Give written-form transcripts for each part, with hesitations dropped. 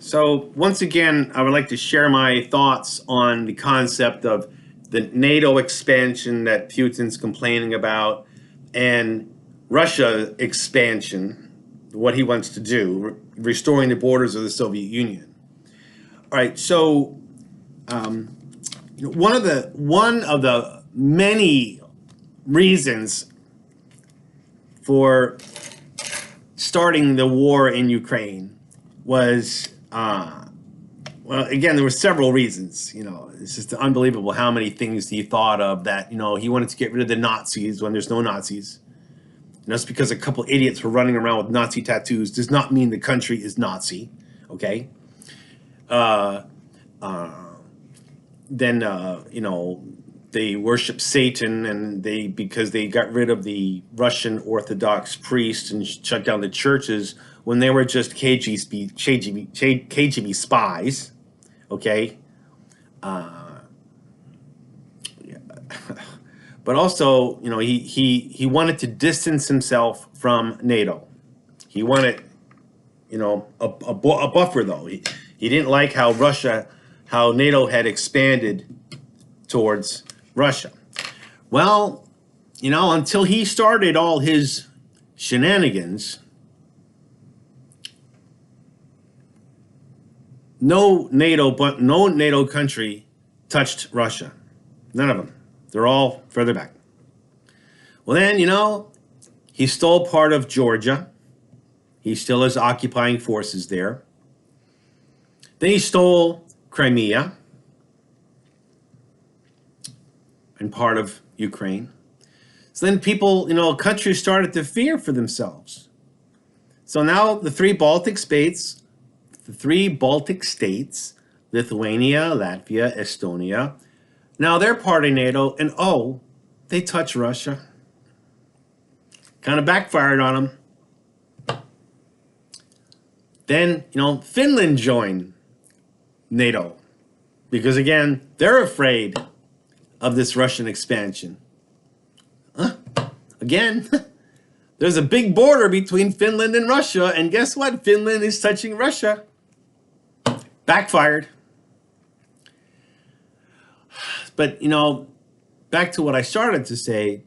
So once again, I would like to share my thoughts on the concept of the NATO expansion that Putin's complaining about and Russia expansion, what he wants to do, restoring the borders of the Soviet Union. All right, so one of the many reasons for starting the war in Ukraine was, well, again, there were several reasons. It's just unbelievable how many things he thought of that, he wanted to get rid of the Nazis when there's no Nazis. Just because a couple idiots were running around with Nazi tattoos does not mean the country is Nazi, okay? Then they worship Satan, and because they got rid of the Russian Orthodox priests and shut down the churches when they were just KGB spies, okay? But also, he wanted to distance himself from NATO. He wanted, a buffer though. He didn't like how NATO had expanded towards Russia. Well, until he started all his shenanigans, no NATO country touched Russia. None of them. They're all further back. Well, then, he stole part of Georgia. He still has occupying forces there. Then he stole Crimea and part of Ukraine. So then people, countries started to fear for themselves. So now the three Baltic states, Lithuania, Latvia, Estonia, now they're part of NATO, and they touch Russia. Kind of backfired on them. Then, Finland joined NATO because, again, they're afraid of this Russian expansion. Again, there's a big border between Finland and Russia, and guess what? Finland is touching Russia. Backfired. But, back to what I started to say,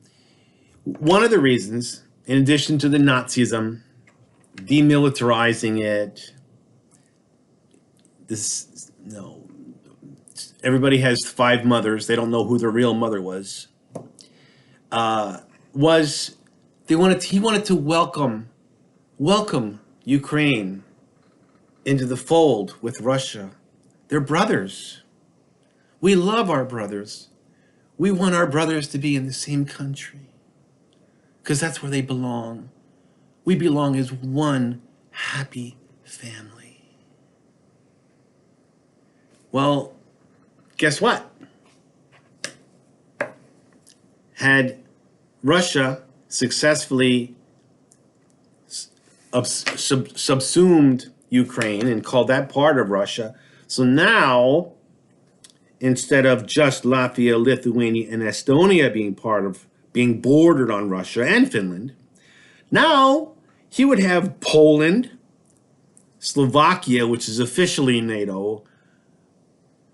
one of the reasons, in addition to the Nazism, demilitarizing it, everybody has 5 mothers. They don't know who their real mother was. He wanted to welcome Ukraine into the fold with Russia. They're brothers. We love our brothers. We want our brothers to be in the same country because that's where they belong. We belong as one happy family. Well, guess what? Had Russia successfully subsumed Ukraine and called that part of Russia, so now, instead of just Latvia, Lithuania, and Estonia being bordered on Russia and Finland, now he would have Poland, Slovakia, which is officially NATO,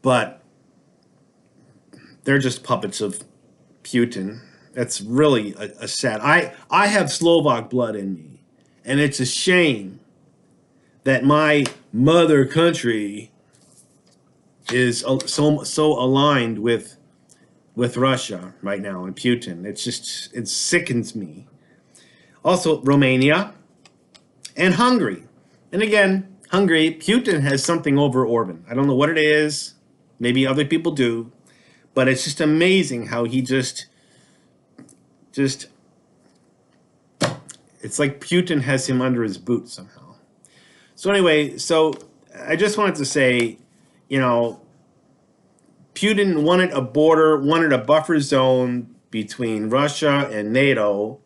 but they're just puppets of Putin. That's really a sad. I have Slovak blood in me, and it's a shame that my mother country is so aligned with Russia right now and Putin. It sickens me. Also, Romania and Hungary. And again, Hungary, Putin has something over Orban. I don't know what it is. Maybe other people do. But it's just amazing how he just it's like Putin has him under his boot somehow. So anyway, I just wanted to say, Putin wanted a border, wanted a buffer zone between Russia and NATO,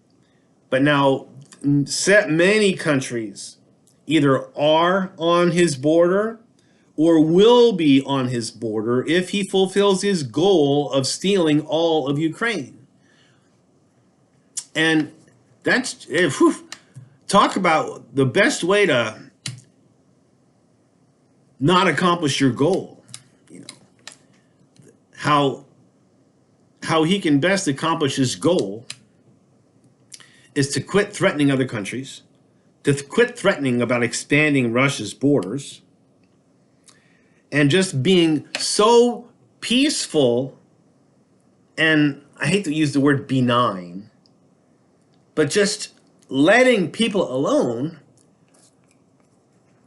but now many countries either are on his border or will be on his border if he fulfills his goal of stealing all of Ukraine. And that's, talk about the best way to not accomplish your goal. You know, how he can best accomplish his goal is to quit threatening other countries, to quit threatening about expanding Russia's borders, and just being so peaceful, and I hate to use the word benign, but just letting people alone.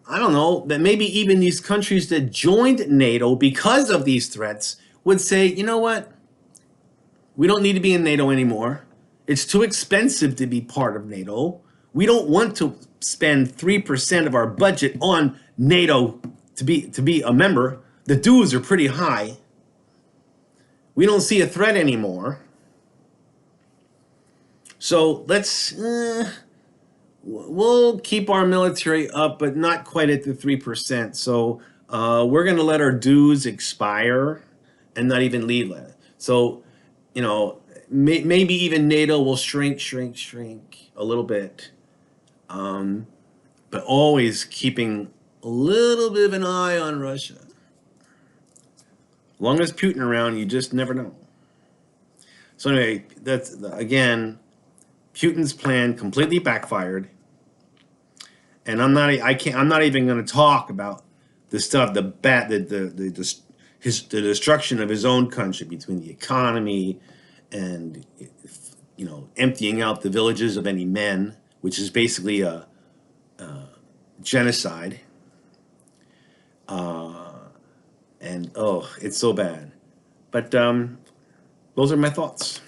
I don't know, that maybe even these countries that joined NATO because of these threats would say, you know what? We don't need to be in NATO anymore. It's too expensive to be part of NATO. We don't want to spend 3% of our budget on NATO to be a member. The dues are pretty high. We don't see a threat anymore. So we'll keep our military up, but not quite at the 3%. So we're going to let our dues expire and not even lead it. So, you know, maybe even NATO will shrink a little bit, but always keeping a little bit of an eye on Russia. As long as Putin around, you just never know. So anyway, that's again, Putin's plan completely backfired, and I'm not even going to talk about the stuff, the destruction of his own country between the economy and, you know, emptying out the villages of any men, which is basically a genocide. And oh, it's so bad. But those are my thoughts.